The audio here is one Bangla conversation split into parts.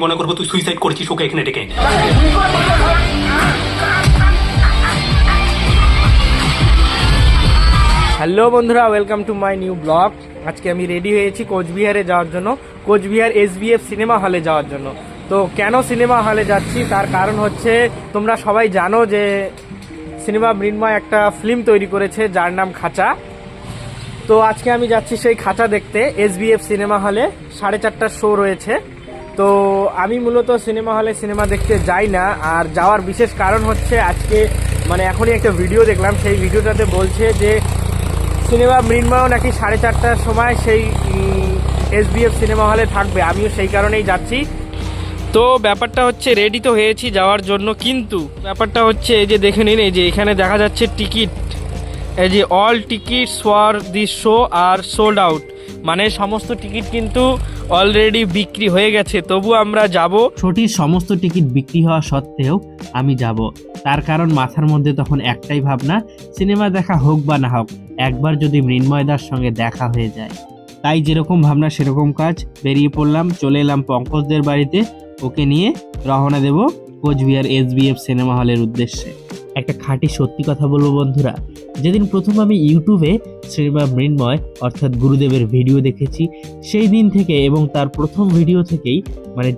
মনে করবো তুই সুইসাইড করেছিস ওকে এখানে ডেকে। হ্যালো বন্ধুরা, welcome to my new blog. আজকে আমি রেডি হয়েছি কোচবিহারে যাওয়ার জন্য, কোচবিহার SBF সিনেমা হলে যাওয়ার জন্য। তো কেন সিনেমা হলে যাচ্ছি তার কারণ হচ্ছে, তোমরা সবাই জানো যে সিনেমা মৃন্ময় একটা ফিল্ম তৈরি করেছে যার নাম খাঁচা। তো আজকে আমি যাচ্ছি সেই খাঁচা দেখতে SBF সিনেমা হলে। 4:30টার শো রয়েছে। তো আমি মূলত সিনেমা হলে সিনেমা দেখতে যাই না, আর যাওয়ার বিশেষ কারণ হচ্ছে আজকে এখনই একটা ভিডিও দেখলাম, সেই ভিডিওটাতে বলছে যে সিনেমা মৃন্ময়ও নাকি 4:30টার সময় সেই SBF সিনেমা হলে থাকবে। আমিও সেই কারণেই যাচ্ছি। তো ব্যাপারটা হচ্ছে, রেডি তো হয়েছি যাওয়ার জন্য, কিন্তু ব্যাপারটা হচ্ছে এই যে দেখে নিন, এই যে এখানে দেখা যাচ্ছে টিকিট, এই যে all tickets for this show are sold out, মানে সমস্ত টিকিট কিন্তু অলরেডি বিক্রি হয়ে গেছে। তবু আমরা যাব। শোটির সমস্ত টিকিট বিক্রি হওয়া সত্ত্বেও আমি যাব, তার কারণ মাথার মধ্যে তখন একটাই ভাবনা, সিনেমা দেখা হোক বা না হোক, একবার যদি মৃন্ময়দার সঙ্গে দেখা হয়ে যায়। তাই যেরকম ভাবনা সেরকম কাজ, বেরিয়ে পড়লাম। চলে এলাম পঙ্কজদের বাড়িতে, ওকে নিয়ে রওনা দেব কোচবিহার SBF সিনেমা হলের উদ্দেশ্যে। একটা খাঁটি সত্যি কথা বলবো বন্ধুরা, যেদিন প্রথম আমি ইউটিউবে সিনেমা মৃন্ময় অর্থাৎ গুরুদেবের ভিডিও দেখেছি, সেই দিন থেকে এবং তার প্রথম ভিডিও থেকেই,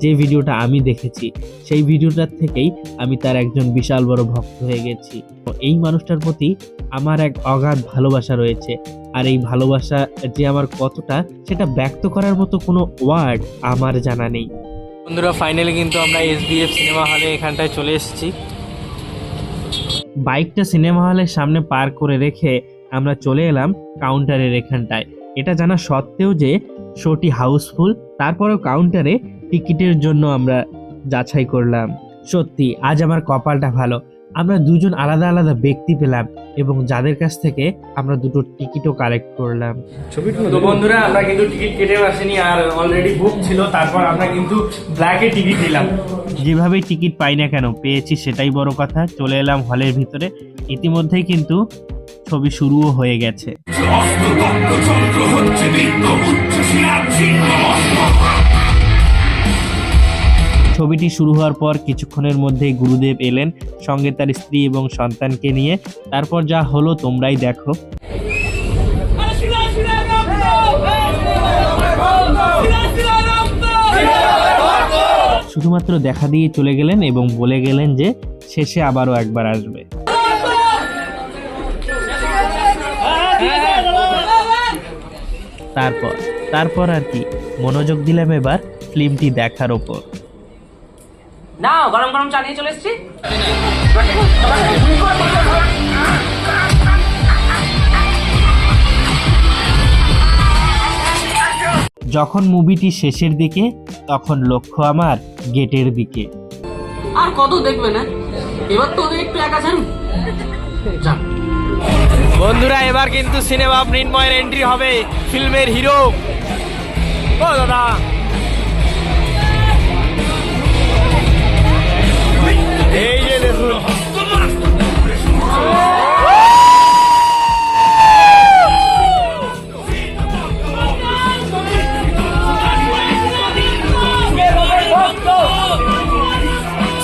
যে ভিডিওটা আমি দেখেছি সেই ভিডিওটার থেকেই আমি তার একজন বিশাল বড় ভক্ত হয়ে গেছি। এই মানুষটার প্রতি আমার এক অগাধ ভালোবাসা রয়েছে, আর এই ভালোবাসা যে আমার কতটা, সেটা ব্যক্ত করার মতো কোনো ওয়ার্ড আমার জানা নেই। বন্ধুরা, ফাইনালি কিন্তু আমরা SBF সিনেমা হলে এখানটায় চলে এসেছি। বাইকটা সিনেমা হলের সামনে পার্ক করে রেখে আমরা চলে এলাম কাউন্টারের এখানটায়। এটা জানা সত্ত্বেও যে শোটি হাউসফুল, তারপরেও কাউন্টারে টিকিটের জন্য আমরা যাচাই করলাম। সত্যি আজ আমার কপালটা ভালো, আমরা দুজন আলাদা আলাদা ব্যক্তি পেলাম এবং যাদের কাছ থেকে আমরা দুটো টিকিটও কালেক্ট করলাম। তো বন্ধুরা, আমরা কিন্তু টিকিট কেটে আসিনি, আর অলরেডি বুক ছিল। তারপর আমরা কিন্তু ব্ল্যাকে টিকিট নিলাম। যেভাবেই টিকিট পাই না কেন, পেয়েছি সেটাই বড় কথা। চলে এলাম হলের ভিতরে। ইতিমধ্যেই কিন্তু ছবি শুরুও হয়ে গেছে। ছবিটি শুরু হওয়ার পর কিছুক্ষণের মধ্যেই গুরুদেব এলেন, সঙ্গে তার স্ত্রী এবং সন্তানকে নিয়ে। তারপর যা হলো তোমরাই দেখো। শুধুমাত্র দেখা দিয়ে চলে গেলেন এবং বলে গেলেন যে শেষে আবারও একবার আসবে। তারপর আর কি, মনোযোগ দিলাম এবার ফিল্মটি দেখার ওপর। না, গরম গরম চা নিয়ে চলে এসেছি। যখন মুভিটি শেষের দিকে, তখন লক্ষ্য আমার গেটের দিকে। আর কত দেখবে না, এবার তো ওদের একটু একা ছাড়ুন। বন্ধুরা, এবার কিন্তু সিনেমা মৃন্ময়ের এন্ট্রি হবে, ফিল্মের হিরো। ও দাদা, এই যে দেখুন,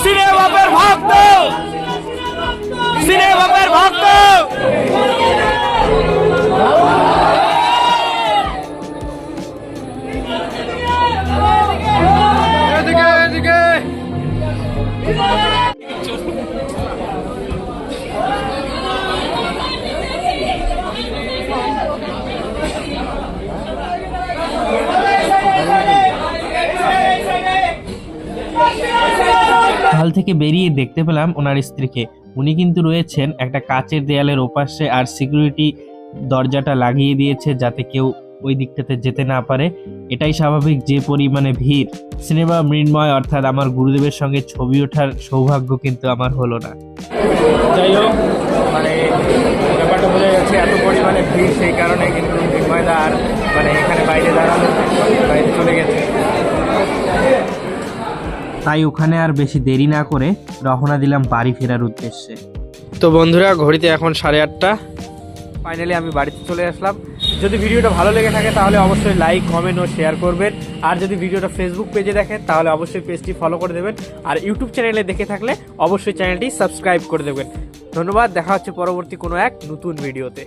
সিনেমাপের ভক্ত, সিনেমাপের ভক্ত। হল থেকে বেরিয়ে দেখতে পেলাম ওনার স্ত্রীকে। উনি কিন্তু রয়েছেন একটা কাচের দেয়ালের ওপাশে, আর সিকিউরিটি দরজাটা লাগিয়ে দিয়েছে যাতে কেউ ওই দিকটাতে যেতে না পারে। এটাই স্বাভাবিক, যে পরিমাণে ভিড়। সিনেমা মৃন্ময় অর্থাৎ আমার গুরুদেবের সঙ্গে ছবি ওঠার সৌভাগ্য কিন্তু আমার হলো না। যাই হোক, ব্যাপারটা বোঝা যাচ্ছে, এত পরিমাণে ভিড়, সেই কারণে কিন্তু মৃন্ময়দা আর এখানে বাইরে দাঁড়ানো, বাইরে চলে গেছে। তাই ওখানে আর বেশি দেরি না করে রওনা দিলাম বাড়ি ফেরার উদ্দেশ্যে। তো বন্ধুরা, ঘড়িতে এখন 8:30। ফাইনালি আমি বাড়িতে চলে আসলাম। যদি ভিডিওটা ভালো লেগে থাকে তাহলে অবশ্যই লাইক, কমেন্ট ও শেয়ার করবেন। আর যদি ভিডিওটা ফেসবুক পেজে দেখেন তাহলে অবশ্যই পেজটি ফলো করে দেবেন। আর ইউটিউব চ্যানেলে দেখে থাকলে অবশ্যই চ্যানেলটি সাবস্ক্রাইব করে দেবেন। ধন্যবাদ, দেখা হচ্ছে পরবর্তী কোনো এক নতুন ভিডিওতে।